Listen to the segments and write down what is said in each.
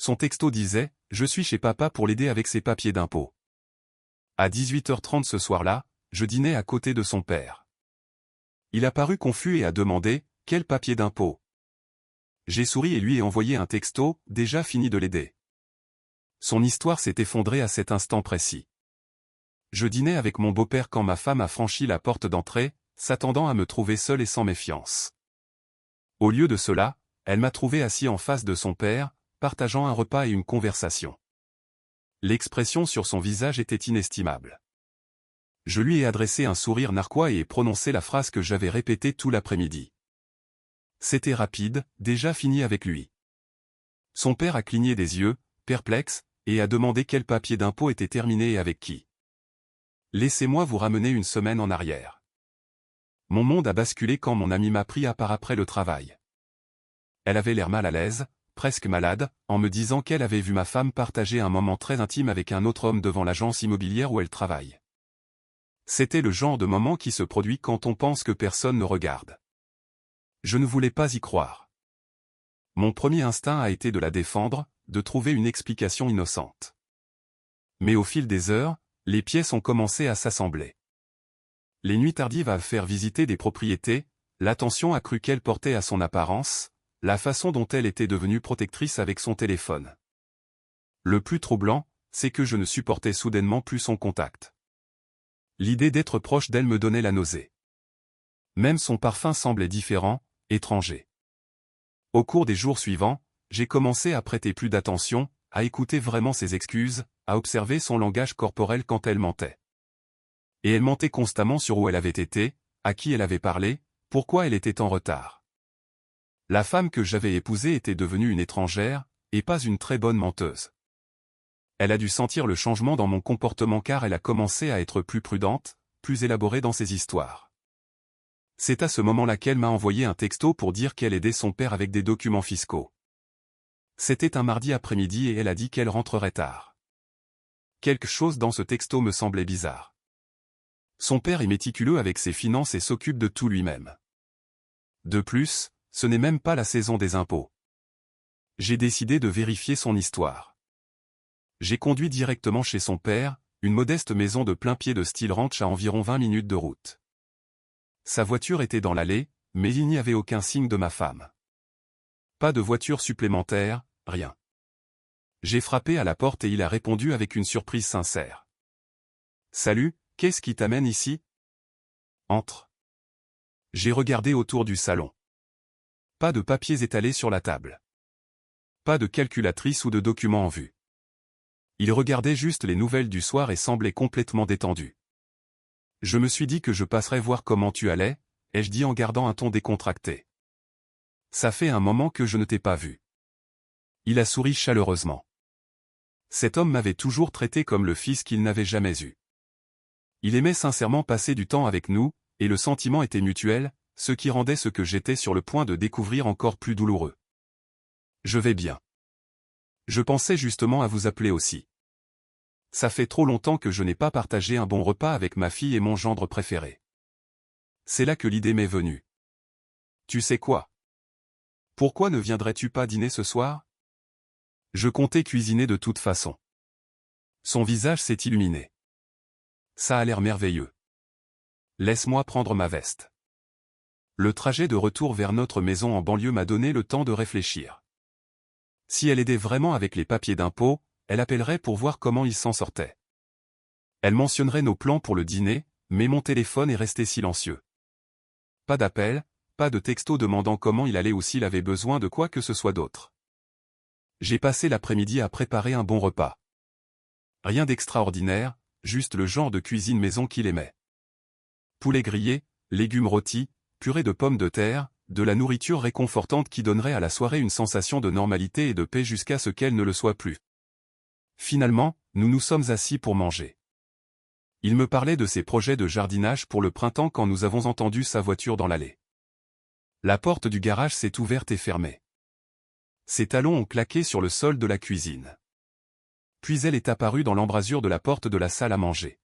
Son texto disait « Je suis chez papa pour l'aider avec ses papiers d'impôt ». À 18h30 ce soir-là, je dînais à côté de son père. Il a paru confus et a demandé « Quel papier d'impôt ?» J'ai souri et lui ai envoyé un texto « Déjà fini de l'aider ». Son histoire s'est effondrée à cet instant précis. Je dînais avec mon beau-père quand ma femme a franchi la porte d'entrée, s'attendant à me trouver seul et sans méfiance. Au lieu de cela, elle m'a trouvé assis en face de son père, partageant un repas et une conversation. L'expression sur son visage était inestimable. Je lui ai adressé un sourire narquois et ai prononcé la phrase que j'avais répétée tout l'après-midi. C'était rapide, déjà fini avec lui. Son père a cligné des yeux, perplexe, et a demandé quel papier d'impôt était terminé et avec qui. Laissez-moi vous ramener une semaine en arrière. Mon monde a basculé quand mon amie m'a pris à part après le travail. Elle avait l'air mal à l'aise, presque malade, en me disant qu'elle avait vu ma femme partager un moment très intime avec un autre homme devant l'agence immobilière où elle travaille. C'était le genre de moment qui se produit quand on pense que personne ne regarde. Je ne voulais pas y croire. Mon premier instinct a été de la défendre, de trouver une explication innocente. Mais au fil des heures, les pièces ont commencé à s'assembler. Les nuits tardives à faire visiter des propriétés, l'attention accrue qu'elle portait à son apparence, la façon dont elle était devenue protectrice avec son téléphone. Le plus troublant, c'est que je ne supportais soudainement plus son contact. L'idée d'être proche d'elle me donnait la nausée. Même son parfum semblait différent, étranger. Au cours des jours suivants, j'ai commencé à prêter plus d'attention, à écouter vraiment ses excuses, à observer son langage corporel quand elle mentait. Et elle mentait constamment sur où elle avait été, à qui elle avait parlé, pourquoi elle était en retard. La femme que j'avais épousée était devenue une étrangère, et pas une très bonne menteuse. Elle a dû sentir le changement dans mon comportement car elle a commencé à être plus prudente, plus élaborée dans ses histoires. C'est à ce moment-là qu'elle m'a envoyé un texto pour dire qu'elle aidait son père avec des documents fiscaux. C'était un mardi après-midi et elle a dit qu'elle rentrerait tard. Quelque chose dans ce texto me semblait bizarre. Son père est méticuleux avec ses finances et s'occupe de tout lui-même. De plus, ce n'est même pas la saison des impôts. J'ai décidé de vérifier son histoire. J'ai conduit directement chez son père, une modeste maison de plein pied de style ranch à environ 20 minutes de route. Sa voiture était dans l'allée, mais il n'y avait aucun signe de ma femme. Pas de voiture supplémentaire, rien. J'ai frappé à la porte et il a répondu avec une surprise sincère. « Salut, qu'est-ce qui t'amène ici ? Entre. » J'ai regardé autour du salon. Pas de papiers étalés sur la table. Pas de calculatrice ou de documents en vue. Il regardait juste les nouvelles du soir et semblait complètement détendu. Je me suis dit que je passerais voir comment tu allais, ai-je dit en gardant un ton décontracté. Ça fait un moment que je ne t'ai pas vu. Il a souri chaleureusement. Cet homme m'avait toujours traité comme le fils qu'il n'avait jamais eu. Il aimait sincèrement passer du temps avec nous, et le sentiment était mutuel, ce qui rendait ce que j'étais sur le point de découvrir encore plus douloureux. Je vais bien. Je pensais justement à vous appeler aussi. Ça fait trop longtemps que je n'ai pas partagé un bon repas avec ma fille et mon gendre préféré. C'est là que l'idée m'est venue. Tu sais quoi? Pourquoi ne viendrais-tu pas dîner ce soir? Je comptais cuisiner de toute façon. Son visage s'est illuminé. Ça a l'air merveilleux. Laisse-moi prendre ma veste. Le trajet de retour vers notre maison en banlieue m'a donné le temps de réfléchir. Si elle aidait vraiment avec les papiers d'impôt, elle appellerait pour voir comment il s'en sortait. Elle mentionnerait nos plans pour le dîner, mais mon téléphone est resté silencieux. Pas d'appel, pas de texto demandant comment il allait ou s'il avait besoin de quoi que ce soit d'autre. J'ai passé l'après-midi à préparer un bon repas. Rien d'extraordinaire, juste le genre de cuisine maison qu'il aimait. Poulet grillé, légumes rôtis, purée de pommes de terre, de la nourriture réconfortante qui donnerait à la soirée une sensation de normalité et de paix jusqu'à ce qu'elle ne le soit plus. Finalement, nous nous sommes assis pour manger. Il me parlait de ses projets de jardinage pour le printemps quand nous avons entendu sa voiture dans l'allée. La porte du garage s'est ouverte et fermée. Ses talons ont claqué sur le sol de la cuisine. Puis elle est apparue dans l'embrasure de la porte de la salle à manger.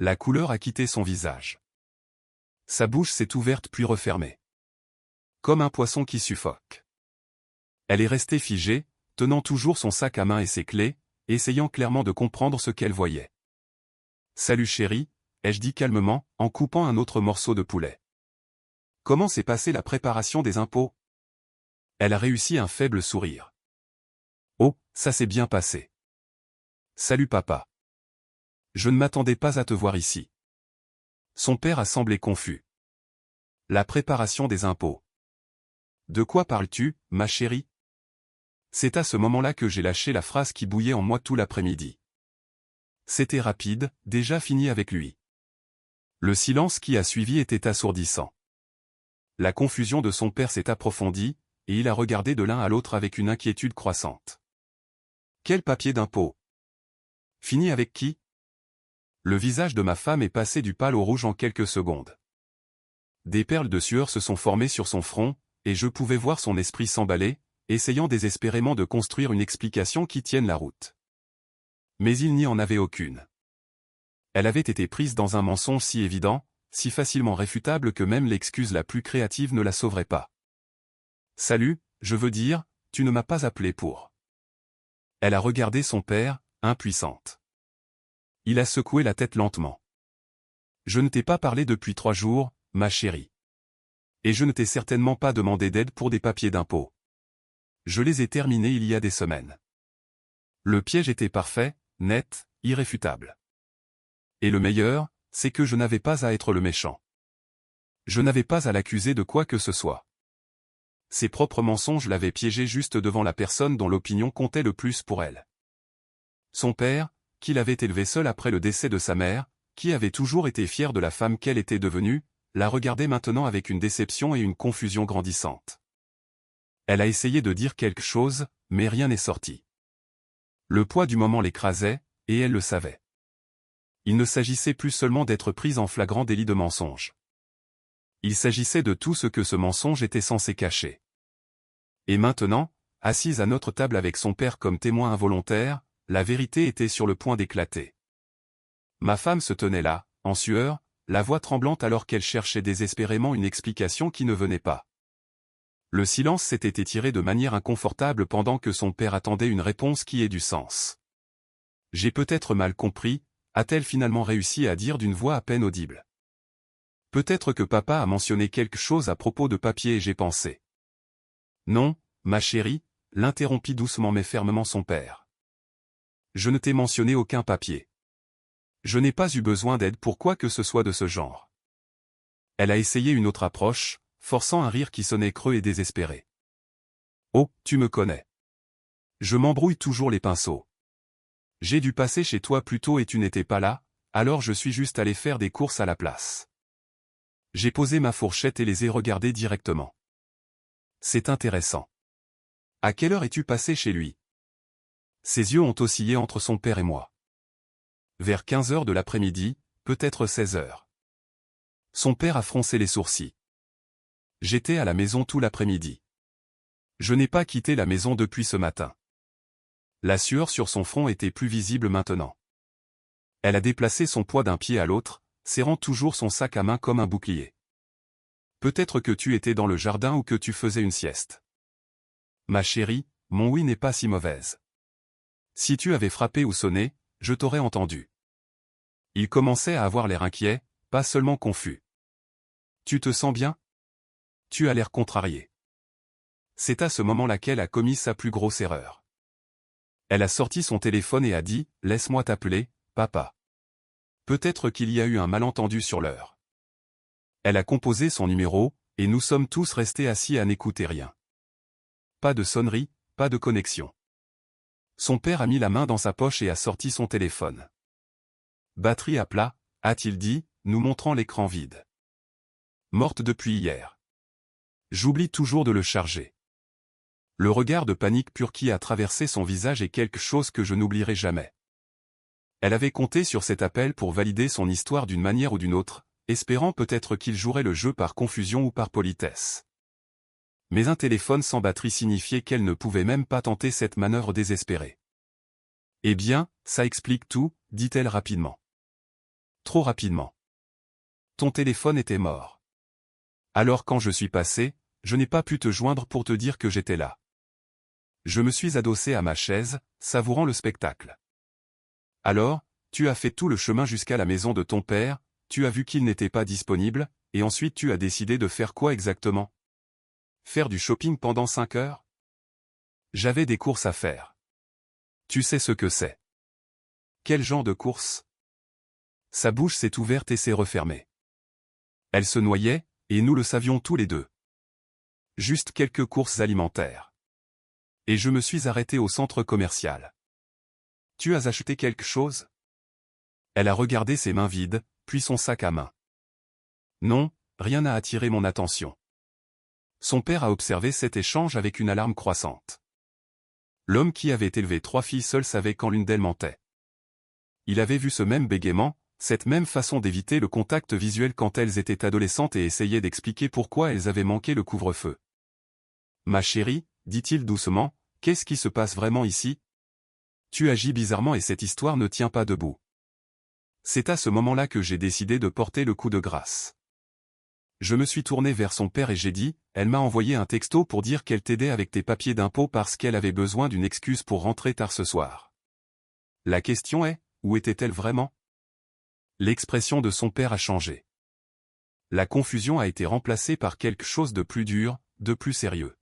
La couleur a quitté son visage. Sa bouche s'est ouverte puis refermée. Comme un poisson qui suffoque. Elle est restée figée, tenant toujours son sac à main et ses clés, essayant clairement de comprendre ce qu'elle voyait. « Salut chérie », ai-je dit calmement, en coupant un autre morceau de poulet. « Comment s'est passée la préparation des impôts ?» Elle a réussi un faible sourire. « Oh, ça s'est bien passé. »« Salut papa. Je ne m'attendais pas à te voir ici. » Son père a semblé confus. « La préparation des impôts. De quoi parles-tu, ma chérie ?» C'est à ce moment-là que j'ai lâché la phrase qui bouillait en moi tout l'après-midi. C'était rapide, déjà fini avec lui. Le silence qui a suivi était assourdissant. La confusion de son père s'est approfondie, et il a regardé de l'un à l'autre avec une inquiétude croissante. Quel papier d'impôt? Fini avec qui? Le visage de ma femme est passé du pâle au rouge en quelques secondes. Des perles de sueur se sont formées sur son front, et je pouvais voir son esprit s'emballer, essayant désespérément de construire une explication qui tienne la route. Mais il n'y en avait aucune. Elle avait été prise dans un mensonge si évident, si facilement réfutable que même l'excuse la plus créative ne la sauverait pas. « Salut, je veux dire, tu ne m'as pas appelé pour. » Elle a regardé son père, impuissante. Il a secoué la tête lentement. « Je ne t'ai pas parlé depuis 3 jours, ma chérie. Et je ne t'ai certainement pas demandé d'aide pour des papiers d'impôt. Je les ai terminés il y a des semaines. » Le piège était parfait, net, irréfutable. Et le meilleur, c'est que je n'avais pas à être le méchant. Je n'avais pas à l'accuser de quoi que ce soit. Ses propres mensonges l'avaient piégé juste devant la personne dont l'opinion comptait le plus pour elle. Son père, qui l'avait élevée seule après le décès de sa mère, qui avait toujours été fière de la femme qu'elle était devenue, la regardait maintenant avec une déception et une confusion grandissantes. Elle a essayé de dire quelque chose, mais rien n'est sorti. Le poids du moment l'écrasait, et elle le savait. Il ne s'agissait plus seulement d'être prise en flagrant délit de mensonge. Il s'agissait de tout ce que ce mensonge était censé cacher. Et maintenant, assise à notre table avec son père comme témoin involontaire, la vérité était sur le point d'éclater. Ma femme se tenait là, en sueur, la voix tremblante alors qu'elle cherchait désespérément une explication qui ne venait pas. Le silence s'était étiré de manière inconfortable pendant que son père attendait une réponse qui ait du sens. « J'ai peut-être mal compris », a-t-elle finalement réussi à dire d'une voix à peine audible. Peut-être que papa a mentionné quelque chose à propos de papier et j'ai pensé. Non, ma chérie, l'interrompit doucement mais fermement son père. Je ne t'ai mentionné aucun papier. Je n'ai pas eu besoin d'aide pour quoi que ce soit de ce genre. Elle a essayé une autre approche, forçant un rire qui sonnait creux et désespéré. Oh, tu me connais. Je m'embrouille toujours les pinceaux. J'ai dû passer chez toi plus tôt et tu n'étais pas là, alors je suis juste allé faire des courses à la place. J'ai posé ma fourchette et les ai regardés directement. C'est intéressant. À quelle heure es-tu passé chez lui? Ses yeux ont oscillé entre son père et moi. Vers 15 heures de l'après-midi, peut-être 16 heures. Son père a froncé les sourcils. J'étais à la maison tout l'après-midi. Je n'ai pas quitté la maison depuis ce matin. La sueur sur son front était plus visible maintenant. Elle a déplacé son poids d'un pied à l'autre, serrant toujours son sac à main comme un bouclier. Peut-être que tu étais dans le jardin ou que tu faisais une sieste. Ma chérie, mon oui n'est pas si mauvaise. Si tu avais frappé ou sonné, je t'aurais entendu. Il commençait à avoir l'air inquiet, pas seulement confus. Tu te sens bien? Tu as l'air contrarié. C'est à ce moment-là qu'elle a commis sa plus grosse erreur. Elle a sorti son téléphone et a dit « Laisse-moi t'appeler, papa ». Peut-être qu'il y a eu un malentendu sur l'heure. Elle a composé son numéro, et nous sommes tous restés assis à n'écouter rien. Pas de sonnerie, pas de connexion. Son père a mis la main dans sa poche et a sorti son téléphone. Batterie à plat, a-t-il dit, nous montrant l'écran vide. Morte depuis hier. J'oublie toujours de le charger. Le regard de panique pure qui a traversé son visage est quelque chose que je n'oublierai jamais. Elle avait compté sur cet appel pour valider son histoire d'une manière ou d'une autre, espérant peut-être qu'il jouerait le jeu par confusion ou par politesse. Mais un téléphone sans batterie signifiait qu'elle ne pouvait même pas tenter cette manœuvre désespérée. Eh bien, ça explique tout, dit-elle rapidement. Trop rapidement. Ton téléphone était mort. Alors quand je suis passé, je n'ai pas pu te joindre pour te dire que j'étais là. Je me suis adossé à ma chaise, savourant le spectacle. Alors, tu as fait tout le chemin jusqu'à la maison de ton père, tu as vu qu'il n'était pas disponible, et ensuite tu as décidé de faire quoi exactement? Faire du shopping pendant 5 heures? J'avais des courses à faire. Tu sais ce que c'est. Quel genre de course? Sa bouche s'est ouverte et s'est refermée. Elle se noyait, et nous le savions tous les deux. Juste quelques courses alimentaires. Et je me suis arrêté au centre commercial. Tu as acheté quelque chose? Elle a regardé ses mains vides, puis son sac à main. Non, rien n'a attiré mon attention. Son père a observé cet échange avec une alarme croissante. L'homme qui avait élevé 3 filles seul savait quand l'une d'elles mentait. Il avait vu ce même bégaiement, cette même façon d'éviter le contact visuel quand elles étaient adolescentes et essayait d'expliquer pourquoi elles avaient manqué le couvre-feu. « Ma chérie, dit-il doucement, qu'est-ce qui se passe vraiment ici? Tu agis bizarrement et cette histoire ne tient pas debout. » C'est à ce moment-là que j'ai décidé de porter le coup de grâce. Je me suis tourné vers son père et j'ai dit, elle m'a envoyé un texto pour dire qu'elle t'aidait avec tes papiers d'impôt parce qu'elle avait besoin d'une excuse pour rentrer tard ce soir. La question est, où était-elle vraiment? L'expression de son père a changé. La confusion a été remplacée par quelque chose de plus dur, de plus sérieux.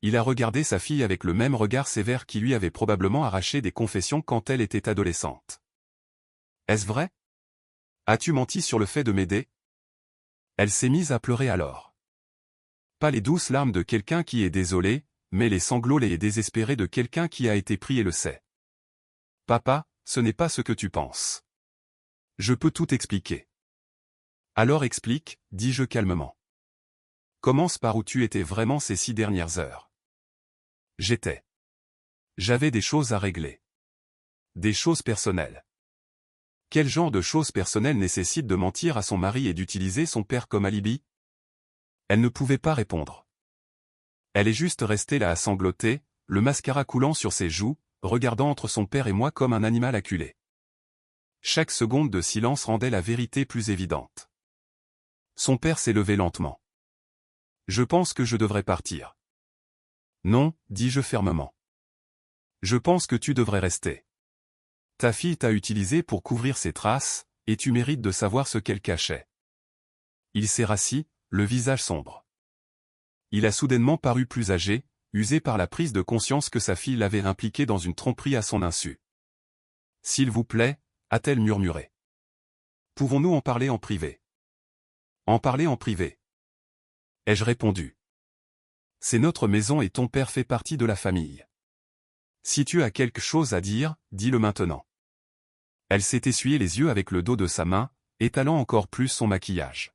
Il a regardé sa fille avec le même regard sévère qui lui avait probablement arraché des confessions quand elle était adolescente. Est-ce vrai? As-tu menti sur le fait de m'aider? Elle s'est mise à pleurer alors. Pas les douces larmes de quelqu'un qui est désolé, mais les sanglots laids et désespérés de quelqu'un qui a été pris et le sait. Papa, ce n'est pas ce que tu penses. Je peux tout expliquer. Alors explique, dis-je calmement. Commence par où tu étais vraiment ces 6 dernières heures. J'avais des choses à régler. Des choses personnelles. Quel genre de choses personnelles nécessite de mentir à son mari et d'utiliser son père comme alibi? Elle ne pouvait pas répondre. Elle est juste restée là à sangloter, le mascara coulant sur ses joues, regardant entre son père et moi comme un animal acculé. Chaque seconde de silence rendait la vérité plus évidente. Son père s'est levé lentement. Je pense que je devrais partir. Non, dis-je fermement. Je pense que tu devrais rester. Ta fille t'a utilisé pour couvrir ses traces, et tu mérites de savoir ce qu'elle cachait. Il s'est rassis, le visage sombre. Il a soudainement paru plus âgé, usé par la prise de conscience que sa fille l'avait impliqué dans une tromperie à son insu. S'il vous plaît, a-t-elle murmuré. Pouvons-nous en parler en privé? En parler en privé. Ai-je répondu. C'est notre maison et ton père fait partie de la famille. Si tu as quelque chose à dire, dis-le maintenant. Elle s'est essuyé les yeux avec le dos de sa main, étalant encore plus son maquillage.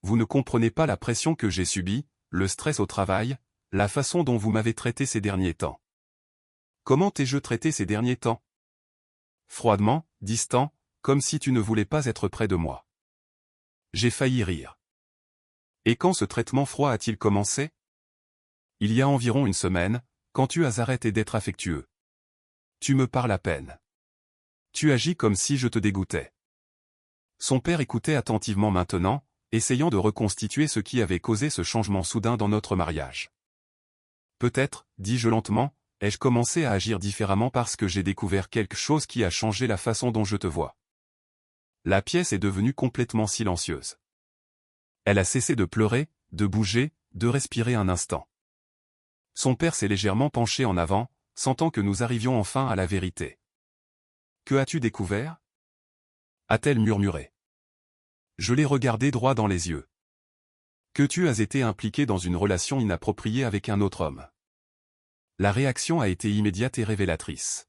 Vous ne comprenez pas la pression que j'ai subie, le stress au travail, la façon dont vous m'avez traité ces derniers temps. Comment t'ai-je traité ces derniers temps? Froidement, distant, comme si tu ne voulais pas être près de moi. J'ai failli rire. Et quand ce traitement froid a-t-il commencé? Il y a environ une semaine, quand tu as arrêté d'être affectueux. Tu me parles à peine. Tu agis comme si je te dégoûtais. Son père écoutait attentivement maintenant, essayant de reconstituer ce qui avait causé ce changement soudain dans notre mariage. Peut-être, dis-je lentement, ai-je commencé à agir différemment parce que j'ai découvert quelque chose qui a changé la façon dont je te vois. La pièce est devenue complètement silencieuse. Elle a cessé de pleurer, de bouger, de respirer un instant. Son père s'est légèrement penché en avant, sentant que nous arrivions enfin à la vérité. Que as-tu découvert? A-t-elle murmuré. Je l'ai regardé droit dans les yeux. Que tu as été impliqué dans une relation inappropriée avec un autre homme. La réaction a été immédiate et révélatrice.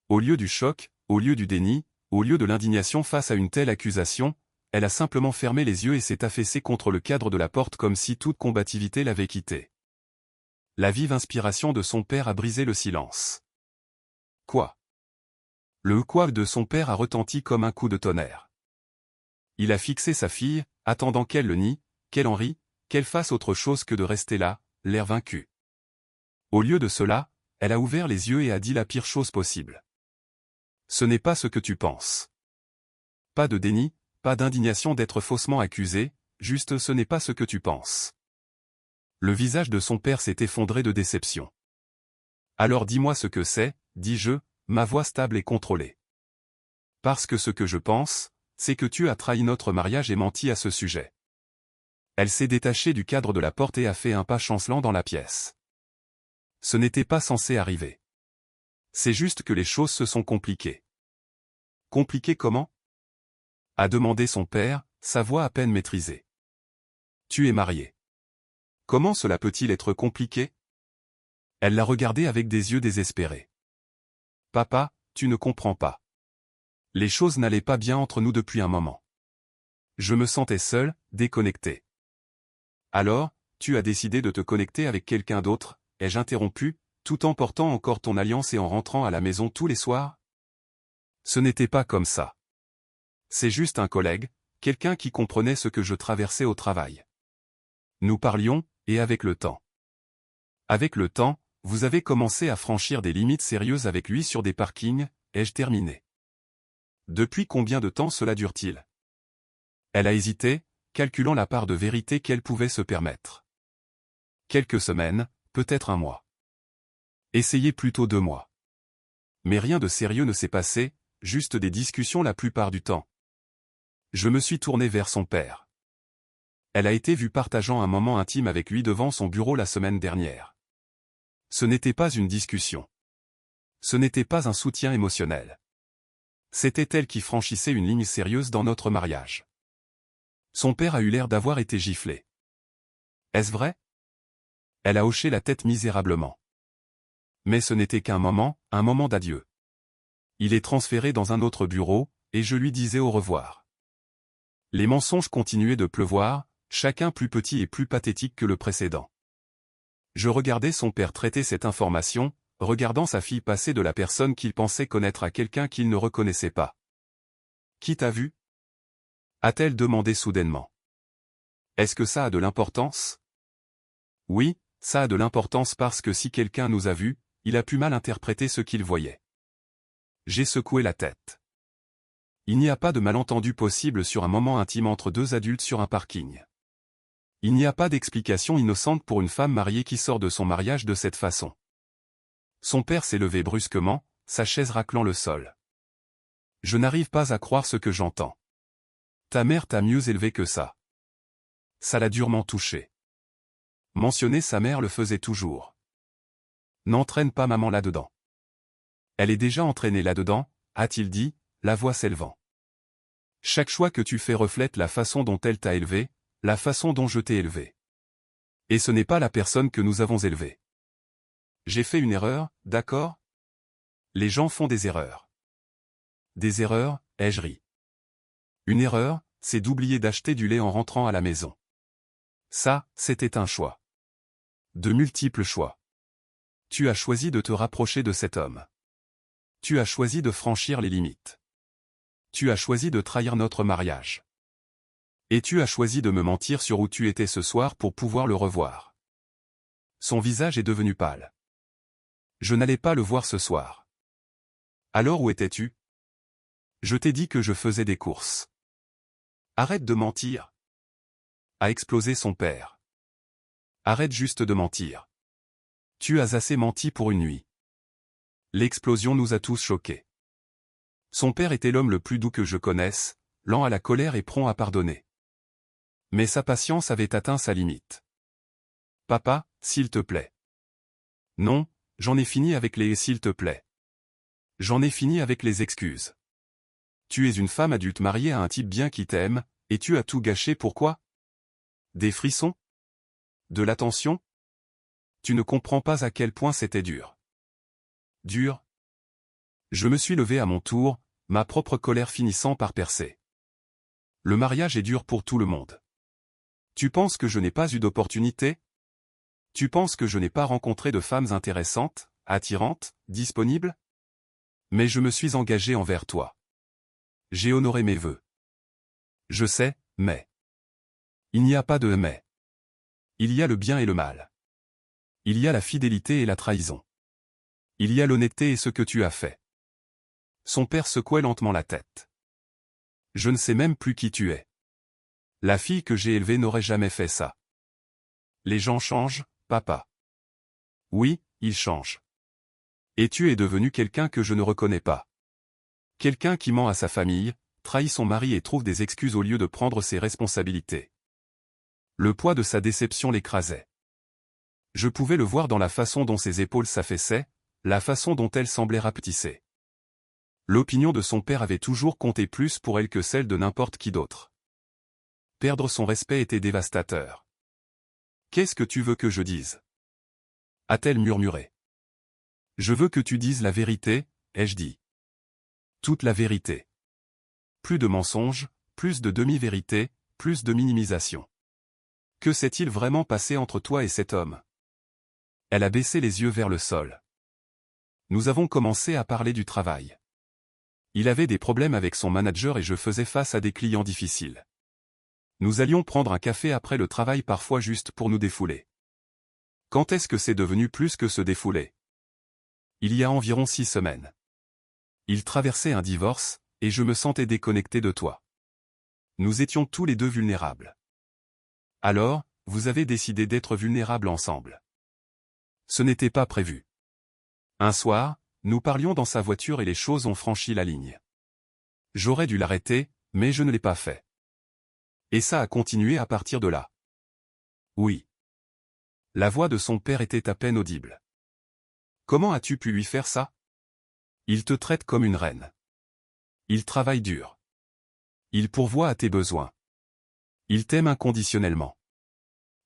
Au lieu du choc, au lieu du déni, au lieu de l'indignation face à une telle accusation, elle a simplement fermé les yeux et s'est affaissée contre le cadre de la porte comme si toute combativité l'avait quittée. La vive inspiration de son père a brisé le silence. Quoi? Le quoi de son père a retenti comme un coup de tonnerre. Il a fixé sa fille, attendant qu'elle le nie, qu'elle en rie, qu'elle fasse autre chose que de rester là, l'air vaincu. Au lieu de cela, elle a ouvert les yeux et a dit la pire chose possible. Ce n'est pas ce que tu penses. Pas de déni, pas d'indignation d'être faussement accusé, juste ce n'est pas ce que tu penses. Le visage de son père s'est effondré de déception. Alors dis-moi ce que c'est, dis-je, ma voix stable et contrôlée. Parce que ce que je pense, c'est que tu as trahi notre mariage et menti à ce sujet. Elle s'est détachée du cadre de la porte et a fait un pas chancelant dans la pièce. Ce n'était pas censé arriver. C'est juste que les choses se sont compliquées. Compliquées comment? A demandé son père, sa voix à peine maîtrisée. Tu es marié. Comment cela peut-il être compliqué? Elle l'a regardé avec des yeux désespérés. Papa, tu ne comprends pas. Les choses n'allaient pas bien entre nous depuis un moment. Je me sentais seul, déconnecté. Alors, tu as décidé de te connecter avec quelqu'un d'autre, ai-je interrompu, tout en portant encore ton alliance et en rentrant à la maison tous les soirs? Ce n'était pas comme ça. C'est juste un collègue, quelqu'un qui comprenait ce que je traversais au travail. Nous parlions, et avec le temps. Avec le temps, vous avez commencé à franchir des limites sérieuses avec lui sur des parkings, ai-je terminé. Depuis combien de temps cela dure-t-il? Elle a hésité, calculant la part de vérité qu'elle pouvait se permettre. Quelques semaines, peut-être un mois. Essayez plutôt 2 mois. Mais rien de sérieux ne s'est passé, juste des discussions la plupart du temps. Je me suis tourné vers son père. Elle a été vue partageant un moment intime avec lui devant son bureau la semaine dernière. Ce n'était pas une discussion. Ce n'était pas un soutien émotionnel. C'était elle qui franchissait une ligne sérieuse dans notre mariage. Son père a eu l'air d'avoir été giflé. Est-ce vrai? Elle a hoché la tête misérablement. Mais ce n'était qu'un moment d'adieu. Il est transféré dans un autre bureau, et je lui disais au revoir. Les mensonges continuaient de pleuvoir, chacun plus petit et plus pathétique que le précédent. Je regardais son père traiter cette information, regardant sa fille passer de la personne qu'il pensait connaître à quelqu'un qu'il ne reconnaissait pas. « Qui t'a vu » a-t-elle demandé soudainement. « Est-ce que ça a de l'importance » ? Oui, ça a de l'importance parce que si quelqu'un nous a vus, il a pu mal interpréter ce qu'il voyait. J'ai secoué la tête. Il n'y a pas de malentendu possible sur un moment intime entre deux adultes sur un parking. Il n'y a pas d'explication innocente pour une femme mariée qui sort de son mariage de cette façon. Son père s'est levé brusquement, sa chaise raclant le sol. Je n'arrive pas à croire ce que j'entends. Ta mère t'a mieux élevé que ça. Ça l'a durement touché. Mentionner sa mère le faisait toujours. N'entraîne pas maman là-dedans. Elle est déjà entraînée là-dedans, a-t-il dit, la voix s'élevant. Chaque choix que tu fais reflète la façon dont elle t'a élevé, la façon dont je t'ai élevé. Et ce n'est pas la personne que nous avons élevée. J'ai fait une erreur, d'accord? Les gens font des erreurs. Des erreurs, ai-je ri. Une erreur, c'est d'oublier d'acheter du lait en rentrant à la maison. Ça, c'était un choix. De multiples choix. Tu as choisi de te rapprocher de cet homme. Tu as choisi de franchir les limites. Tu as choisi de trahir notre mariage. Et tu as choisi de me mentir sur où tu étais ce soir pour pouvoir le revoir. Son visage est devenu pâle. Je n'allais pas le voir ce soir. Alors où étais-tu? Je t'ai dit que je faisais des courses. Arrête de mentir. A explosé son père. Arrête juste de mentir. Tu as assez menti pour une nuit. L'explosion nous a tous choqués. Son père était l'homme le plus doux que je connaisse, lent à la colère et prompt à pardonner. Mais sa patience avait atteint sa limite. Papa, s'il te plaît. Non, j'en ai fini avec les « s'il te plaît ». J'en ai fini avec les excuses. Tu es une femme adulte mariée à un type bien qui t'aime, et tu as tout gâché pourquoi? Des frissons? De l'attention? Tu ne comprends pas à quel point c'était dur. Dur? Je me suis levé à mon tour, ma propre colère finissant par percer. Le mariage est dur pour tout le monde. Tu penses que je n'ai pas eu d'opportunité? Tu penses que je n'ai pas rencontré de femmes intéressantes, attirantes, disponibles? Mais je me suis engagé envers toi. J'ai honoré mes vœux. Je sais, mais... Il n'y a pas de « mais ». Il y a le bien et le mal. Il y a la fidélité et la trahison. Il y a l'honnêteté et ce que tu as fait. Son père secouait lentement la tête. Je ne sais même plus qui tu es. La fille que j'ai élevée n'aurait jamais fait ça. Les gens changent, papa. Oui, ils changent. Et tu es devenu quelqu'un que je ne reconnais pas. Quelqu'un qui ment à sa famille, trahit son mari et trouve des excuses au lieu de prendre ses responsabilités. Le poids de sa déception l'écrasait. Je pouvais le voir dans la façon dont ses épaules s'affaissaient, la façon dont elle semblait rapetisser. L'opinion de son père avait toujours compté plus pour elle que celle de n'importe qui d'autre. Perdre son respect était dévastateur. « Qu'est-ce que tu veux que je dise » a-t-elle murmuré. « Je veux que tu dises la vérité, ai-je dit. Toute la vérité. Plus de mensonges, plus de demi-vérité, plus de minimisation. Que s'est-il vraiment passé entre toi et cet homme » Elle a baissé les yeux vers le sol. Nous avons commencé à parler du travail. Il avait des problèmes avec son manager et je faisais face à des clients difficiles. Nous allions prendre un café après le travail parfois juste pour nous défouler. Quand est-ce que c'est devenu plus que se défouler? Il y a environ 6 semaines. Il traversait un divorce, et je me sentais déconnecté de toi. Nous étions tous les deux vulnérables. Alors, vous avez décidé d'être vulnérables ensemble. Ce n'était pas prévu. Un soir, nous parlions dans sa voiture et les choses ont franchi la ligne. J'aurais dû l'arrêter, mais je ne l'ai pas fait. Et ça a continué à partir de là. Oui. La voix de son père était à peine audible. Comment as-tu pu lui faire ça? Il te traite comme une reine. Il travaille dur. Il pourvoit à tes besoins. Il t'aime inconditionnellement.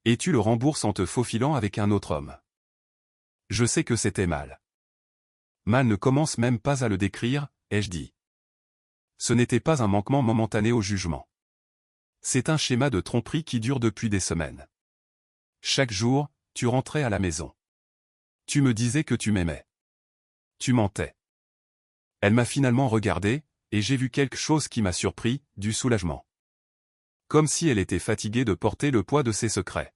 Et tu le rembourses en te faufilant avec un autre homme. Je sais que c'était mal. Mal ne commence même pas à le décrire, ai-je dit. Ce n'était pas un manquement momentané au jugement. C'est un schéma de tromperie qui dure depuis des semaines. Chaque jour, tu rentrais à la maison. Tu me disais que tu m'aimais. Tu mentais. Elle m'a finalement regardé, et j'ai vu quelque chose qui m'a surpris, du soulagement. Comme si elle était fatiguée de porter le poids de ses secrets.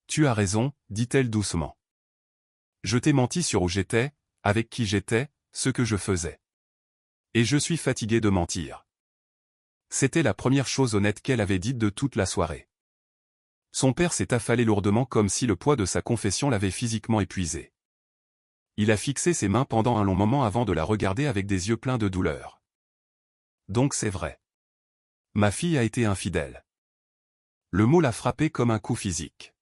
Tu as raison, dit-elle doucement. Je t'ai menti sur où j'étais, avec qui j'étais, ce que je faisais. Et je suis fatigué de mentir. C'était la première chose honnête qu'elle avait dite de toute la soirée. Son père s'est affalé lourdement comme si le poids de sa confession l'avait physiquement épuisé. Il a fixé ses mains pendant un long moment avant de la regarder avec des yeux pleins de douleur. Donc c'est vrai. Ma fille a été infidèle. Le mot l'a frappé comme un coup physique.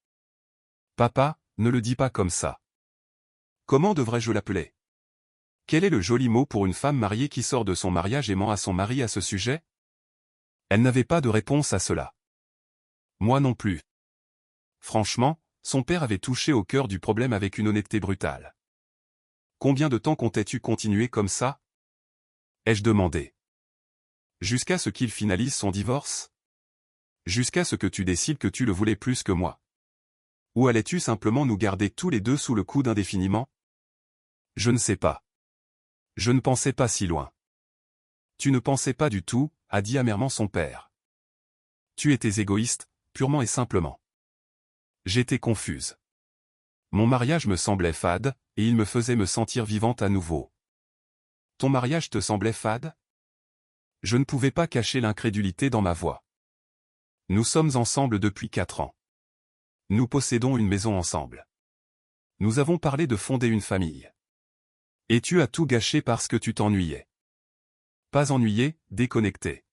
Papa, ne le dis pas comme ça. Comment devrais-je l'appeler? Quel est le joli mot pour une femme mariée qui sort de son mariage et ment à son mari à ce sujet? Elle n'avait pas de réponse à cela. Moi non plus. Franchement, son père avait touché au cœur du problème avec une honnêteté brutale. Combien de temps comptais-tu continuer comme ça? Ai-je demandé. Jusqu'à ce qu'il finalise son divorce? Jusqu'à ce que tu décides que tu le voulais plus que moi? Ou allais-tu simplement nous garder tous les deux sous le coude indéfiniment? Je ne sais pas. Je ne pensais pas si loin. Tu ne pensais pas du tout, a dit amèrement son père. Tu étais égoïste, purement et simplement. J'étais confuse. Mon mariage me semblait fade, et il me faisait me sentir vivante à nouveau. Ton mariage te semblait fade? Je ne pouvais pas cacher l'incrédulité dans ma voix. Nous sommes ensemble depuis 4 ans. Nous possédons une maison ensemble. Nous avons parlé de fonder une famille. Et tu as tout gâché parce que tu t'ennuyais. Pas ennuyé, déconnecté.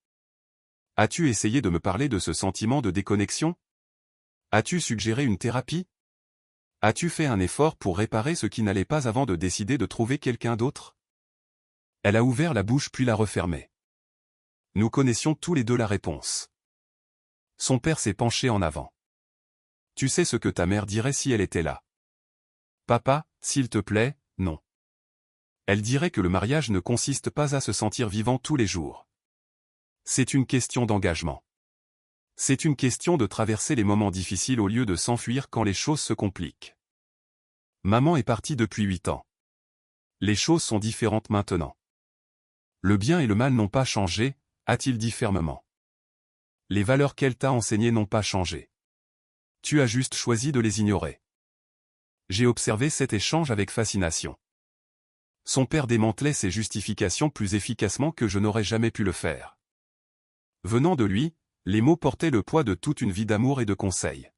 As-tu essayé de me parler de ce sentiment de déconnexion? As-tu suggéré une thérapie? As-tu fait un effort pour réparer ce qui n'allait pas avant de décider de trouver quelqu'un d'autre? Elle a ouvert la bouche puis l'a refermée. Nous connaissions tous les deux la réponse. Son père s'est penché en avant. Tu sais ce que ta mère dirait si elle était là. Papa, s'il te plaît, non. Elle dirait que le mariage ne consiste pas à se sentir vivant tous les jours. C'est une question d'engagement. C'est une question de traverser les moments difficiles au lieu de s'enfuir quand les choses se compliquent. Maman est partie depuis 8 ans. Les choses sont différentes maintenant. Le bien et le mal n'ont pas changé, a-t-il dit fermement. Les valeurs qu'elle t'a enseignées n'ont pas changé. Tu as juste choisi de les ignorer. J'ai observé cet échange avec fascination. Son père démantelait ses justifications plus efficacement que je n'aurais jamais pu le faire. Venant de lui, les mots portaient le poids de toute une vie d'amour et de conseils.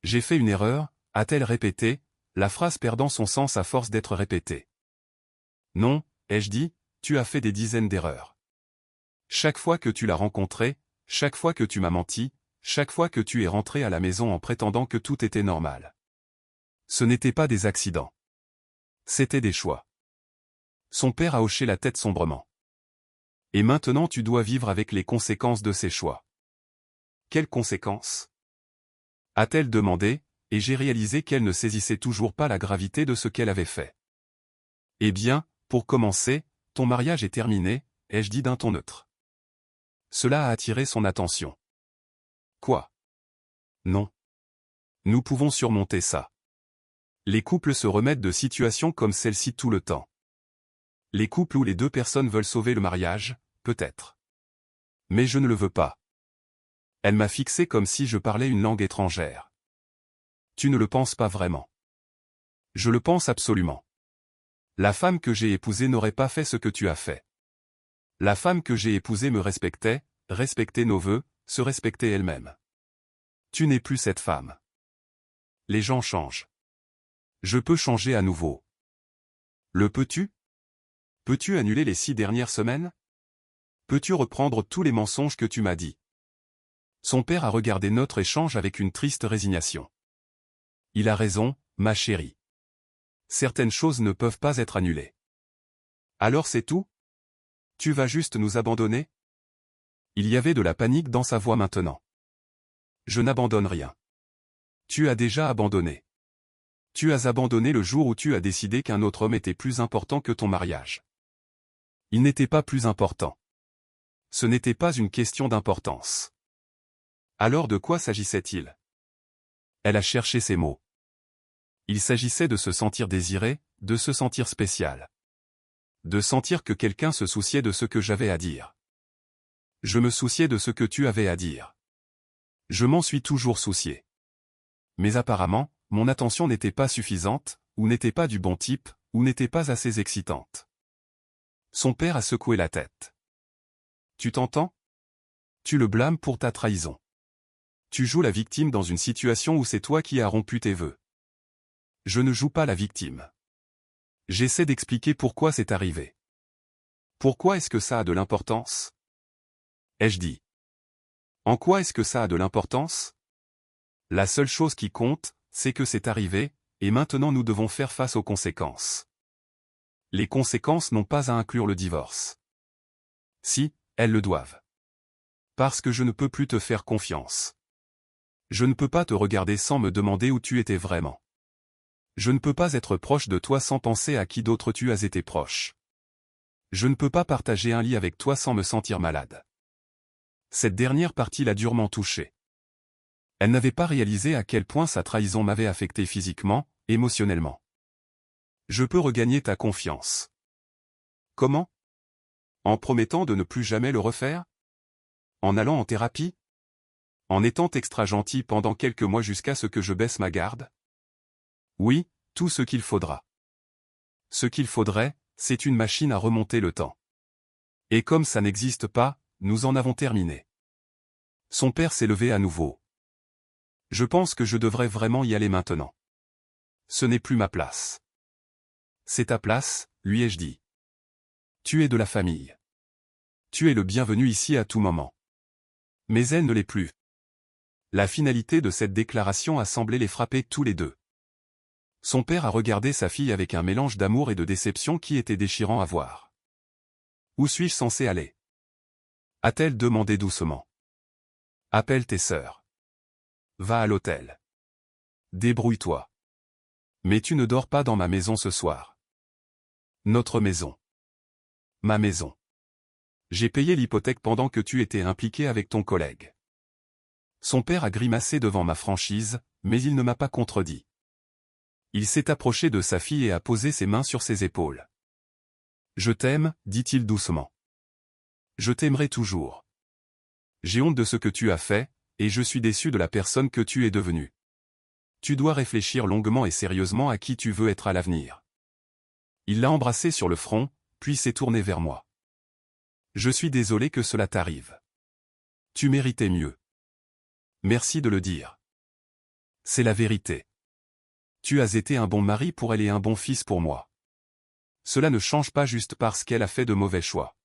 J'ai fait une erreur, a-t-elle répété, la phrase perdant son sens à force d'être répétée. Non, ai-je dit, tu as fait des dizaines d'erreurs. Chaque fois que tu l'as rencontré, chaque fois que tu m'as menti, chaque fois que tu es rentré à la maison en prétendant que tout était normal. Ce n'étaient pas des accidents. C'étaient des choix. Son père a hoché la tête sombrement. Et maintenant tu dois vivre avec les conséquences de ces choix. Quelles conséquences? A-t-elle demandé, et j'ai réalisé qu'elle ne saisissait toujours pas la gravité de ce qu'elle avait fait. Eh bien, pour commencer, ton mariage est terminé, ai-je dit d'un ton neutre. Cela a attiré son attention. Quoi? Non. Nous pouvons surmonter ça. Les couples se remettent de situations comme celle-ci tout le temps. Les couples où les deux personnes veulent sauver le mariage, peut-être. Mais je ne le veux pas. Elle m'a fixé comme si je parlais une langue étrangère. Tu ne le penses pas vraiment. Je le pense absolument. La femme que j'ai épousée n'aurait pas fait ce que tu as fait. La femme que j'ai épousée me respectait, respectait nos vœux, se respectait elle-même. Tu n'es plus cette femme. Les gens changent. Je peux changer à nouveau. Le peux-tu? Peux-tu annuler les 6 dernières semaines? Peux-tu reprendre tous les mensonges que tu m'as dit? Son père a regardé notre échange avec une triste résignation. Il a raison, ma chérie. Certaines choses ne peuvent pas être annulées. Alors c'est tout? Tu vas juste nous abandonner? Il y avait de la panique dans sa voix maintenant. Je n'abandonne rien. Tu as déjà abandonné. Tu as abandonné le jour où tu as décidé qu'un autre homme était plus important que ton mariage. Il n'était pas plus important. Ce n'était pas une question d'importance. Alors de quoi s'agissait-il? Elle a cherché ses mots. Il s'agissait de se sentir désiré, de se sentir spécial. De sentir que quelqu'un se souciait de ce que j'avais à dire. Je me souciais de ce que tu avais à dire. Je m'en suis toujours soucié. Mais apparemment, mon attention n'était pas suffisante, ou n'était pas du bon type, ou n'était pas assez excitante. Son père a secoué la tête. Tu t'entends? Tu le blâmes pour ta trahison. Tu joues la victime dans une situation où c'est toi qui as rompu tes vœux. Je ne joue pas la victime. J'essaie d'expliquer pourquoi c'est arrivé. Pourquoi est-ce que ça a de l'importance? Ai-je dit. En quoi est-ce que ça a de l'importance? La seule chose qui compte, c'est que c'est arrivé, et maintenant nous devons faire face aux conséquences. Les conséquences n'ont pas à inclure le divorce. Si, elles le doivent. Parce que je ne peux plus te faire confiance. Je ne peux pas te regarder sans me demander où tu étais vraiment. Je ne peux pas être proche de toi sans penser à qui d'autre tu as été proche. Je ne peux pas partager un lit avec toi sans me sentir malade. Cette dernière partie l'a durement touchée. Elle n'avait pas réalisé à quel point sa trahison m'avait affecté physiquement, émotionnellement. Je peux regagner ta confiance. Comment? En promettant de ne plus jamais le refaire? En allant en thérapie? En étant extra gentil pendant quelques mois jusqu'à ce que je baisse ma garde? Oui, tout ce qu'il faudra. Ce qu'il faudrait, c'est une machine à remonter le temps. Et comme ça n'existe pas, nous en avons terminé. Son père s'est levé à nouveau. Je pense que je devrais vraiment y aller maintenant. Ce n'est plus ma place. C'est ta place, lui ai-je dit. Tu es de la famille. Tu es le bienvenu ici à tout moment. Mais elle ne l'est plus. La finalité de cette déclaration a semblé les frapper tous les deux. Son père a regardé sa fille avec un mélange d'amour et de déception qui était déchirant à voir. Où suis-je censé aller? A-t-elle demandé doucement. Appelle tes sœurs. Va à l'hôtel. Débrouille-toi. Mais tu ne dors pas dans ma maison ce soir. Notre maison. Ma maison. J'ai payé l'hypothèque pendant que tu étais impliqué avec ton collègue. Son père a grimacé devant ma franchise, mais il ne m'a pas contredit. Il s'est approché de sa fille et a posé ses mains sur ses épaules. Je t'aime, dit-il doucement. Je t'aimerai toujours. J'ai honte de ce que tu as fait, et je suis déçu de la personne que tu es devenue. Tu dois réfléchir longuement et sérieusement à qui tu veux être à l'avenir. Il l'a embrassé sur le front, puis s'est tourné vers moi. Je suis désolé que cela t'arrive. Tu méritais mieux. Merci de le dire. C'est la vérité. Tu as été un bon mari pour elle et un bon fils pour moi. Cela ne change pas juste parce qu'elle a fait de mauvais choix.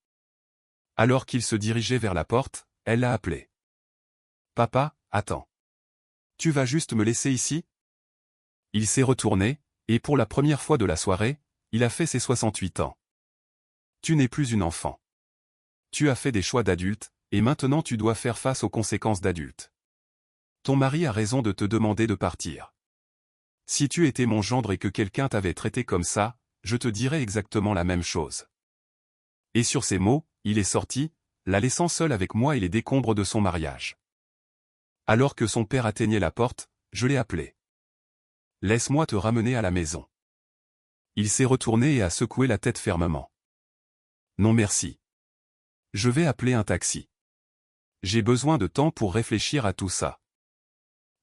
Alors qu'il se dirigeait vers la porte, elle l'a appelé. Papa, attends. Tu vas juste me laisser ici? Il s'est retourné, et pour la première fois de la soirée, il a fait ses 68 ans. Tu n'es plus une enfant. Tu as fait des choix d'adulte, et maintenant tu dois faire face aux conséquences d'adulte. Ton mari a raison de te demander de partir. Si tu étais mon gendre et que quelqu'un t'avait traité comme ça, je te dirais exactement la même chose. Et sur ces mots, il est sorti, la laissant seule avec moi et les décombres de son mariage. Alors que son père atteignait la porte, je l'ai appelé. Laisse-moi te ramener à la maison. Il s'est retourné et a secoué la tête fermement. Non merci. Je vais appeler un taxi. J'ai besoin de temps pour réfléchir à tout ça.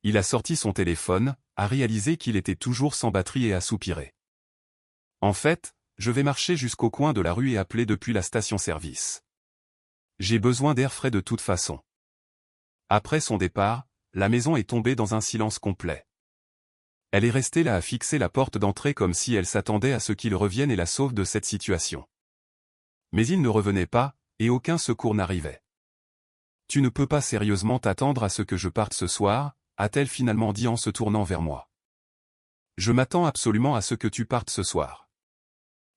Il a sorti son téléphone, a réalisé qu'il était toujours sans batterie et a soupiré. En fait, je vais marcher jusqu'au coin de la rue et appeler depuis la station-service. J'ai besoin d'air frais de toute façon. Après son départ, la maison est tombée dans un silence complet. Elle est restée là à fixer la porte d'entrée comme si elle s'attendait à ce qu'il revienne et la sauve de cette situation. Mais il ne revenait pas, et aucun secours n'arrivait. Tu ne peux pas sérieusement t'attendre à ce que je parte ce soir, a-t-elle finalement dit en se tournant vers moi. Je m'attends absolument à ce que tu partes ce soir.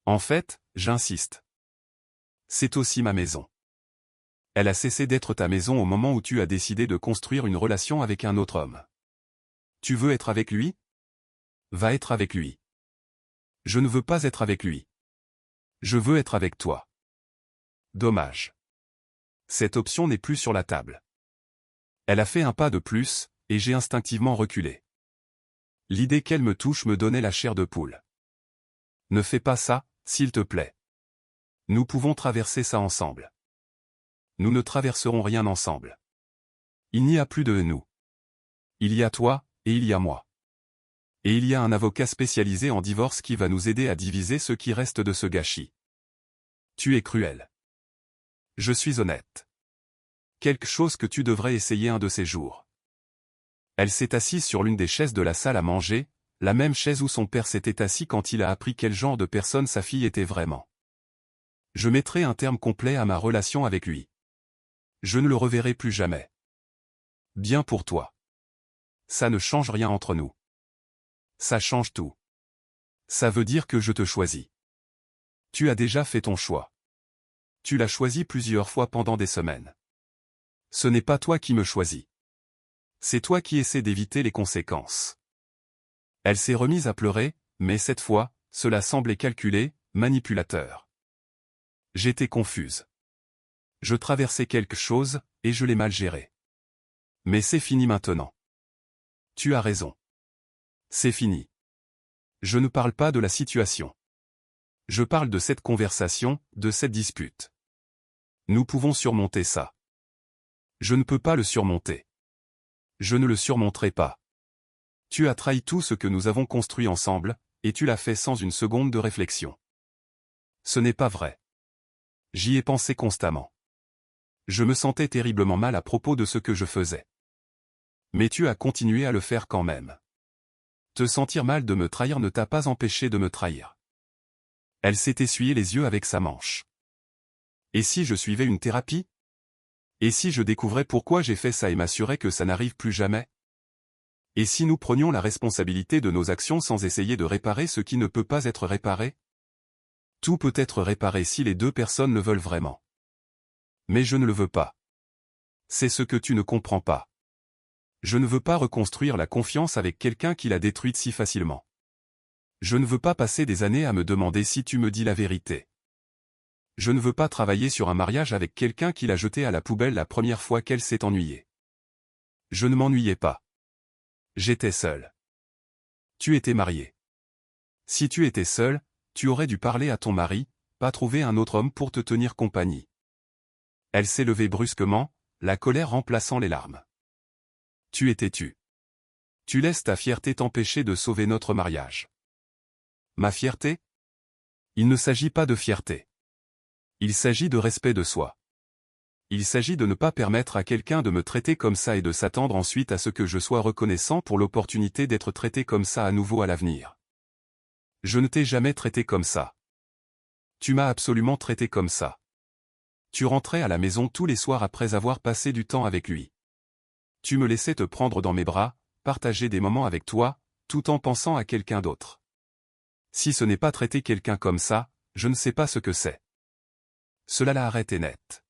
En fait, j'insiste. C'est aussi ma maison. Elle a cessé d'être ta maison au moment où tu as décidé de construire une relation avec un autre homme. Tu veux être avec lui? Va être avec lui. Je ne veux pas être avec lui. Je veux être avec toi. Dommage. Cette option n'est plus sur la table. Elle a fait un pas de plus, et j'ai instinctivement reculé. L'idée qu'elle me touche me donnait la chair de poule. Ne fais pas ça, s'il te plaît. Nous pouvons traverser ça ensemble. Nous ne traverserons rien ensemble. Il n'y a plus de nous. Il y a toi, et il y a moi. Et il y a un avocat spécialisé en divorce qui va nous aider à diviser ce qui reste de ce gâchis. Tu es cruel. Je suis honnête. Quelque chose que tu devrais essayer un de ces jours. Elle s'est assise sur l'une des chaises de la salle à manger, la même chaise où son père s'était assis quand il a appris quel genre de personne sa fille était vraiment. Je mettrai un terme complet à ma relation avec lui. Je ne le reverrai plus jamais. Bien pour toi. Ça ne change rien entre nous. Ça change tout. Ça veut dire que je te choisis. Tu as déjà fait ton choix. Tu l'as choisi plusieurs fois pendant des semaines. Ce n'est pas toi qui me choisis. C'est toi qui essaies d'éviter les conséquences. Elle s'est remise à pleurer, mais cette fois, cela semblait calculé, manipulateur. J'étais confuse. Je traversais quelque chose, et je l'ai mal géré. Mais c'est fini maintenant. Tu as raison. C'est fini. Je ne parle pas de la situation. Je parle de cette conversation, de cette dispute. Nous pouvons surmonter ça. Je ne peux pas le surmonter. Je ne le surmonterai pas. Tu as trahi tout ce que nous avons construit ensemble, et tu l'as fait sans une seconde de réflexion. Ce n'est pas vrai. J'y ai pensé constamment. Je me sentais terriblement mal à propos de ce que je faisais. Mais tu as continué à le faire quand même. Te sentir mal de me trahir ne t'a pas empêché de me trahir. Elle s'est essuyée les yeux avec sa manche. Et si je suivais une thérapie? Et si je découvrais pourquoi j'ai fait ça et m'assurais que ça n'arrive plus jamais? Et si nous prenions la responsabilité de nos actions sans essayer de réparer ce qui ne peut pas être réparé? Tout peut être réparé si les deux personnes le veulent vraiment. Mais je ne le veux pas. C'est ce que tu ne comprends pas. Je ne veux pas reconstruire la confiance avec quelqu'un qui l'a détruite si facilement. Je ne veux pas passer des années à me demander si tu me dis la vérité. Je ne veux pas travailler sur un mariage avec quelqu'un qui l'a jeté à la poubelle la première fois qu'elle s'est ennuyée. Je ne m'ennuyais pas. J'étais seul. Tu étais marié. Si tu étais seul, tu aurais dû parler à ton mari, pas trouver un autre homme pour te tenir compagnie. Elle s'est levée brusquement, la colère remplaçant les larmes. Tu es têtu. Tu laisses ta fierté t'empêcher de sauver notre mariage. Ma fierté? Il ne s'agit pas de fierté. Il s'agit de respect de soi. Il s'agit de ne pas permettre à quelqu'un de me traiter comme ça et de s'attendre ensuite à ce que je sois reconnaissant pour l'opportunité d'être traité comme ça à nouveau à l'avenir. Je ne t'ai jamais traité comme ça. Tu m'as absolument traité comme ça. Tu rentrais à la maison tous les soirs après avoir passé du temps avec lui. Tu me laissais te prendre dans mes bras, partager des moments avec toi, tout en pensant à quelqu'un d'autre. Si ce n'est pas traiter quelqu'un comme ça, je ne sais pas ce que c'est. Cela la arrêtait net.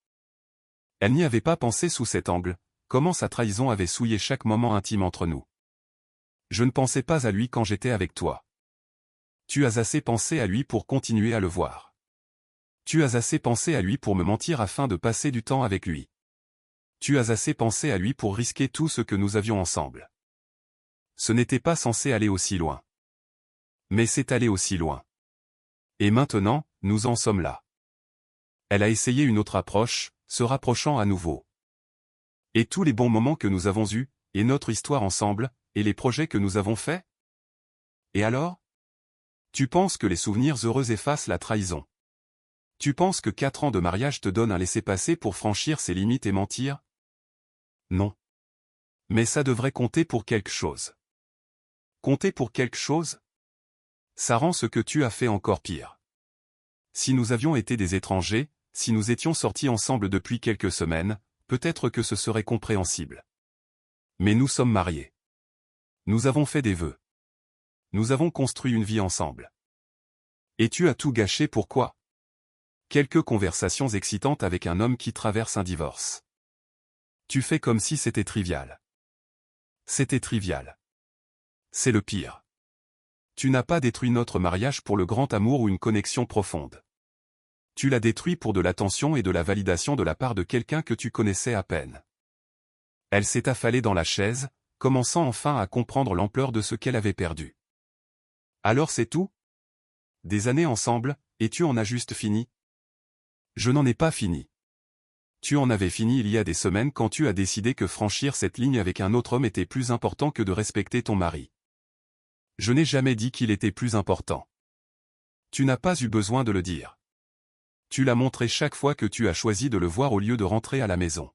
Elle n'y avait pas pensé sous cet angle, comment sa trahison avait souillé chaque moment intime entre nous. Je ne pensais pas à lui quand j'étais avec toi. Tu as assez pensé à lui pour continuer à le voir. Tu as assez pensé à lui pour me mentir afin de passer du temps avec lui. Tu as assez pensé à lui pour risquer tout ce que nous avions ensemble. Ce n'était pas censé aller aussi loin. Mais c'est allé aussi loin. Et maintenant, nous en sommes là. Elle a essayé une autre approche, se rapprochant à nouveau. Et tous les bons moments que nous avons eus, et notre histoire ensemble, et les projets que nous avons faits? Et alors? Tu penses que les souvenirs heureux effacent la trahison? Tu penses que 4 ans de mariage te donnent un laissez-passer pour franchir ses limites et mentir? Non. Mais ça devrait compter pour quelque chose. Compter pour quelque chose? Ça rend ce que tu as fait encore pire. Si nous avions été des étrangers, si nous étions sortis ensemble depuis quelques semaines, peut-être que ce serait compréhensible. Mais nous sommes mariés. Nous avons fait des vœux. Nous avons construit une vie ensemble. Et tu as tout gâché pourquoi? Quelques conversations excitantes avec un homme qui traverse un divorce. Tu fais comme si c'était trivial. C'était trivial. C'est le pire. Tu n'as pas détruit notre mariage pour le grand amour ou une connexion profonde. Tu l'as détruit pour de l'attention et de la validation de la part de quelqu'un que tu connaissais à peine. Elle s'est affalée dans la chaise, commençant enfin à comprendre l'ampleur de ce qu'elle avait perdu. Alors c'est tout? Des années ensemble, et tu en as juste fini? Je n'en ai pas fini. Tu en avais fini il y a des semaines quand tu as décidé que franchir cette ligne avec un autre homme était plus important que de respecter ton mari. Je n'ai jamais dit qu'il était plus important. Tu n'as pas eu besoin de le dire. Tu l'as montré chaque fois que tu as choisi de le voir au lieu de rentrer à la maison.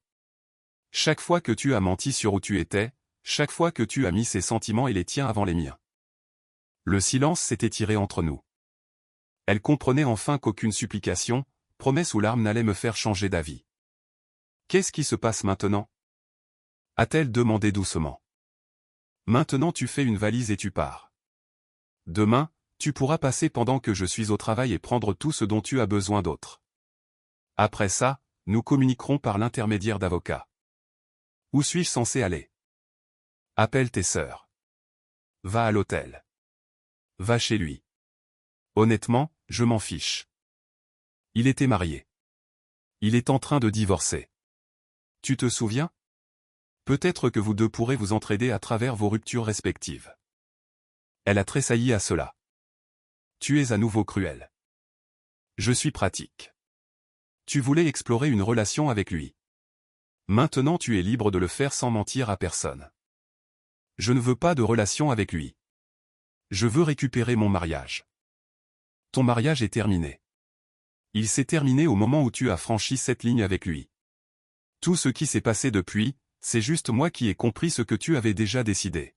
Chaque fois que tu as menti sur où tu étais, chaque fois que tu as mis ses sentiments et les tiens avant les miens. Le silence s'est étiré entre nous. Elle comprenait enfin qu'aucune supplication, promesse ou larme n'allait me faire changer d'avis. Qu'est-ce qui se passe maintenant? A-t-elle demandé doucement. Maintenant tu fais une valise et tu pars. Demain, tu pourras passer pendant que je suis au travail et prendre tout ce dont tu as besoin d'autre. Après ça, nous communiquerons par l'intermédiaire d'avocats. Où suis-je censé aller? Appelle tes sœurs. Va à l'hôtel. Va chez lui. Honnêtement, je m'en fiche. Il était marié. Il est en train de divorcer. Tu te souviens? Peut-être que vous deux pourrez vous entraider à travers vos ruptures respectives. Elle a tressailli à cela. Tu es à nouveau cruel. Je suis pratique. Tu voulais explorer une relation avec lui. Maintenant tu es libre de le faire sans mentir à personne. Je ne veux pas de relation avec lui. Je veux récupérer mon mariage. Ton mariage est terminé. Il s'est terminé au moment où tu as franchi cette ligne avec lui. Tout ce qui s'est passé depuis, c'est juste moi qui ai compris ce que tu avais déjà décidé.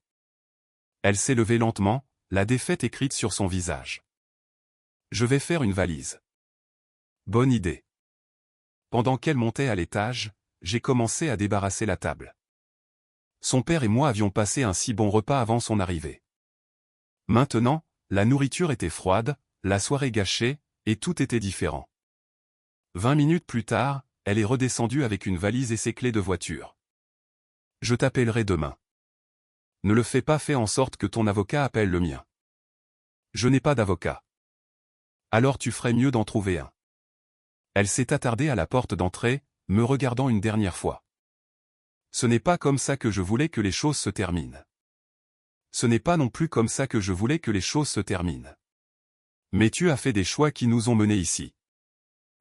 Elle s'est levée lentement, la défaite écrite sur son visage. Je vais faire une valise. Bonne idée. Pendant qu'elle montait à l'étage, j'ai commencé à débarrasser la table. Son père et moi avions passé un si bon repas avant son arrivée. Maintenant, la nourriture était froide, la soirée gâchée, et tout était différent. 20 minutes plus tard, elle est redescendue avec une valise et ses clés de voiture. Je t'appellerai demain. Ne le fais pas, fais en sorte que ton avocat appelle le mien. Je n'ai pas d'avocat. Alors tu ferais mieux d'en trouver un. Elle s'est attardée à la porte d'entrée, me regardant une dernière fois. Ce n'est pas comme ça que je voulais que les choses se terminent. Ce n'est pas non plus comme ça que je voulais que les choses se terminent. Mais tu as fait des choix qui nous ont menés ici.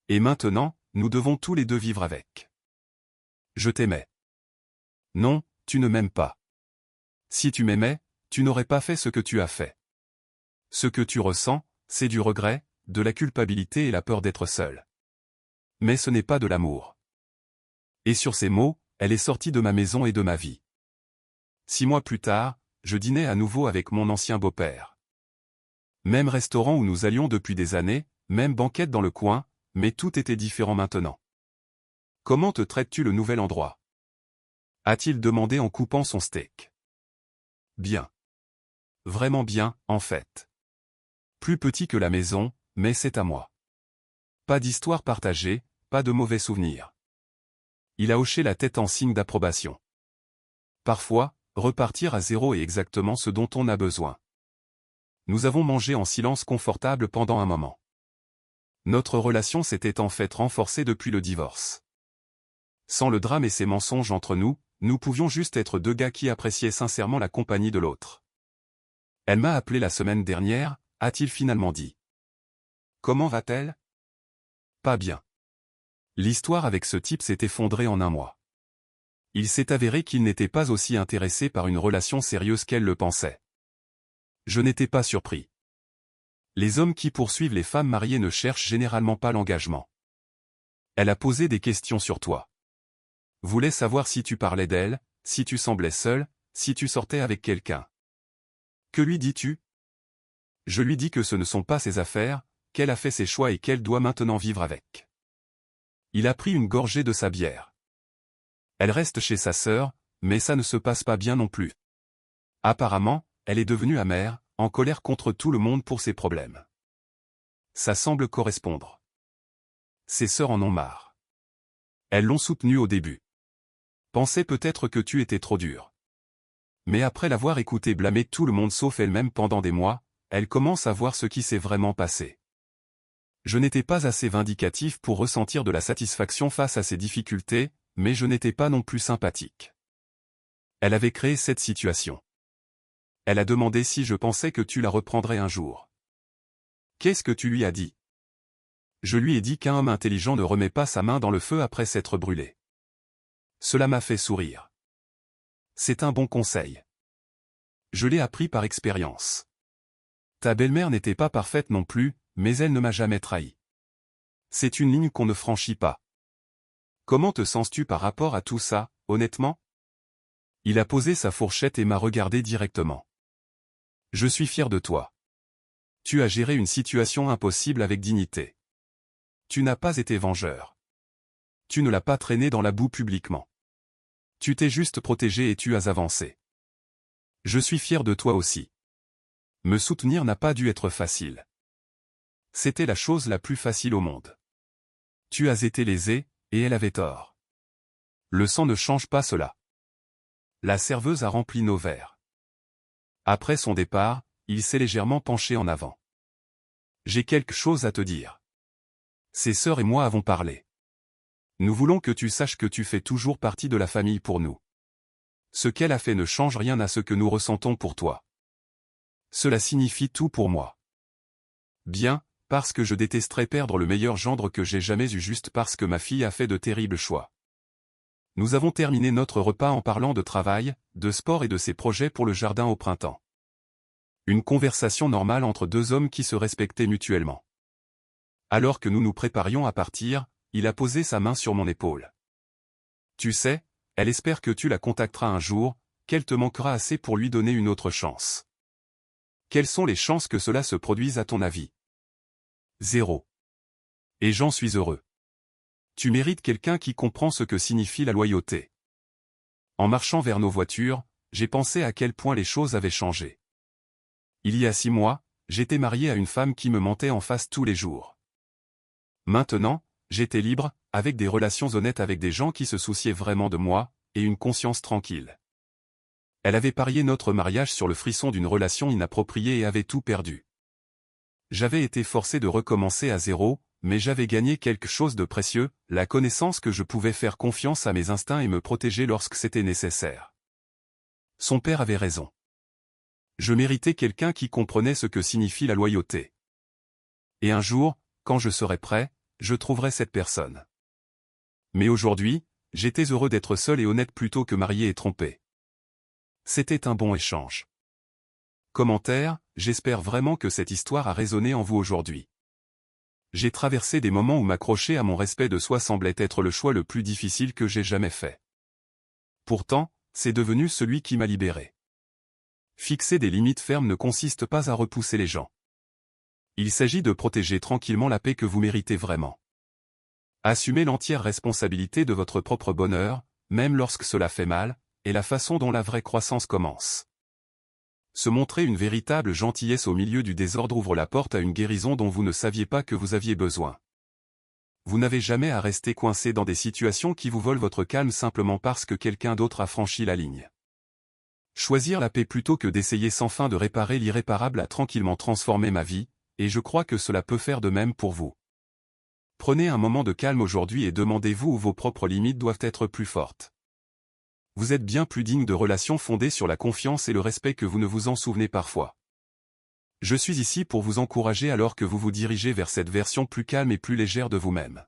Et maintenant, nous devons tous les deux vivre avec. Je t'aimais. Non, tu ne m'aimes pas. Si tu m'aimais, tu n'aurais pas fait ce que tu as fait. Ce que tu ressens, c'est du regret, de la culpabilité et la peur d'être seul. Mais ce n'est pas de l'amour. Et sur ces mots, elle est sortie de ma maison et de ma vie. 6 mois plus tard, je dînais à nouveau avec mon ancien beau-père. Même restaurant où nous allions depuis des années, même banquette dans le coin, mais tout était différent maintenant. Comment te traites-tu le nouvel endroit? A-t-il demandé en coupant son steak. Bien. Vraiment bien, en fait. Plus petit que la maison, mais c'est à moi. Pas d'histoire partagée, pas de mauvais souvenirs. Il a hoché la tête en signe d'approbation. Parfois, repartir à zéro est exactement ce dont on a besoin. Nous avons mangé en silence confortable pendant un moment. Notre relation s'était en fait renforcée depuis le divorce. Sans le drame et ses mensonges entre nous, nous pouvions juste être deux gars qui appréciaient sincèrement la compagnie de l'autre. Elle m'a appelé la semaine dernière, a-t-il finalement dit. Comment va-t-elle? Pas bien. L'histoire avec ce type s'est effondrée en un mois. Il s'est avéré qu'il n'était pas aussi intéressé par une relation sérieuse qu'elle le pensait. Je n'étais pas surpris. Les hommes qui poursuivent les femmes mariées ne cherchent généralement pas l'engagement. Elle a posé des questions sur toi. Voulait savoir si tu parlais d'elle, si tu semblais seul, si tu sortais avec quelqu'un. Que lui dis-tu? Je lui dis que ce ne sont pas ses affaires, qu'elle a fait ses choix et qu'elle doit maintenant vivre avec. Il a pris une gorgée de sa bière. Elle reste chez sa sœur, mais ça ne se passe pas bien non plus. Apparemment, elle est devenue amère, en colère contre tout le monde pour ses problèmes. Ça semble correspondre. Ses sœurs en ont marre. Elles l'ont soutenue au début. Pensait peut-être que tu étais trop dur. Mais après l'avoir écouté blâmer tout le monde sauf elle-même pendant des mois, elle commence à voir ce qui s'est vraiment passé. Je n'étais pas assez vindicatif pour ressentir de la satisfaction face à ces difficultés, mais je n'étais pas non plus sympathique. Elle avait créé cette situation. Elle a demandé si je pensais que tu la reprendrais un jour. Qu'est-ce que tu lui as dit? Je lui ai dit qu'un homme intelligent ne remet pas sa main dans le feu après s'être brûlé. Cela m'a fait sourire. C'est un bon conseil. Je l'ai appris par expérience. Ta belle-mère n'était pas parfaite non plus, mais elle ne m'a jamais trahi. C'est une ligne qu'on ne franchit pas. Comment te sens-tu par rapport à tout ça, honnêtement? Il a posé sa fourchette et m'a regardé directement. Je suis fier de toi. Tu as géré une situation impossible avec dignité. Tu n'as pas été vengeur. Tu ne l'as pas traîné dans la boue publiquement. Tu t'es juste protégé et tu as avancé. Je suis fier de toi aussi. Me soutenir n'a pas dû être facile. C'était la chose la plus facile au monde. Tu as été lésé, et elle avait tort. Le sang ne change pas cela. La serveuse a rempli nos verres. Après son départ, il s'est légèrement penché en avant. J'ai quelque chose à te dire. Ses sœurs et moi avons parlé. Nous voulons que tu saches que tu fais toujours partie de la famille pour nous. Ce qu'elle a fait ne change rien à ce que nous ressentons pour toi. Cela signifie tout pour moi. Bien, parce que je détesterais perdre le meilleur gendre que j'ai jamais eu juste parce que ma fille a fait de terribles choix. Nous avons terminé notre repas en parlant de travail, de sport et de ses projets pour le jardin au printemps. Une conversation normale entre deux hommes qui se respectaient mutuellement. Alors que nous nous préparions à partir, il a posé sa main sur mon épaule. Tu sais, elle espère que tu la contacteras un jour, qu'elle te manquera assez pour lui donner une autre chance. Quelles sont les chances que cela se produise à ton avis? 0. Et j'en suis heureux. Tu mérites quelqu'un qui comprend ce que signifie la loyauté. En marchant vers nos voitures, j'ai pensé à quel point les choses avaient changé. Il y a 6 mois, j'étais marié à une femme qui me mentait en face tous les jours. Maintenant, j'étais libre, avec des relations honnêtes avec des gens qui se souciaient vraiment de moi, et une conscience tranquille. Elle avait parié notre mariage sur le frisson d'une relation inappropriée et avait tout perdu. J'avais été forcé de recommencer à zéro, mais j'avais gagné quelque chose de précieux, la connaissance que je pouvais faire confiance à mes instincts et me protéger lorsque c'était nécessaire. Son père avait raison. Je méritais quelqu'un qui comprenait ce que signifie la loyauté. Et un jour, quand je serai prêt, je trouverai cette personne. Mais aujourd'hui, j'étais heureux d'être seul et honnête plutôt que marié et trompé. C'était un bon échange. Commentaire, j'espère vraiment que cette histoire a résonné en vous aujourd'hui. J'ai traversé des moments où m'accrocher à mon respect de soi semblait être le choix le plus difficile que j'ai jamais fait. Pourtant, c'est devenu celui qui m'a libéré. Fixer des limites fermes ne consiste pas à repousser les gens. Il s'agit de protéger tranquillement la paix que vous méritez vraiment. Assumez l'entière responsabilité de votre propre bonheur, même lorsque cela fait mal, est la façon dont la vraie croissance commence. Se montrer une véritable gentillesse au milieu du désordre ouvre la porte à une guérison dont vous ne saviez pas que vous aviez besoin. Vous n'avez jamais à rester coincé dans des situations qui vous volent votre calme simplement parce que quelqu'un d'autre a franchi la ligne. Choisir la paix plutôt que d'essayer sans fin de réparer l'irréparable a tranquillement transformé ma vie, et je crois que cela peut faire de même pour vous. Prenez un moment de calme aujourd'hui et demandez-vous où vos propres limites doivent être plus fortes. Vous êtes bien plus digne de relations fondées sur la confiance et le respect que vous ne vous en souvenez parfois. Je suis ici pour vous encourager alors que vous vous dirigez vers cette version plus calme et plus légère de vous-même.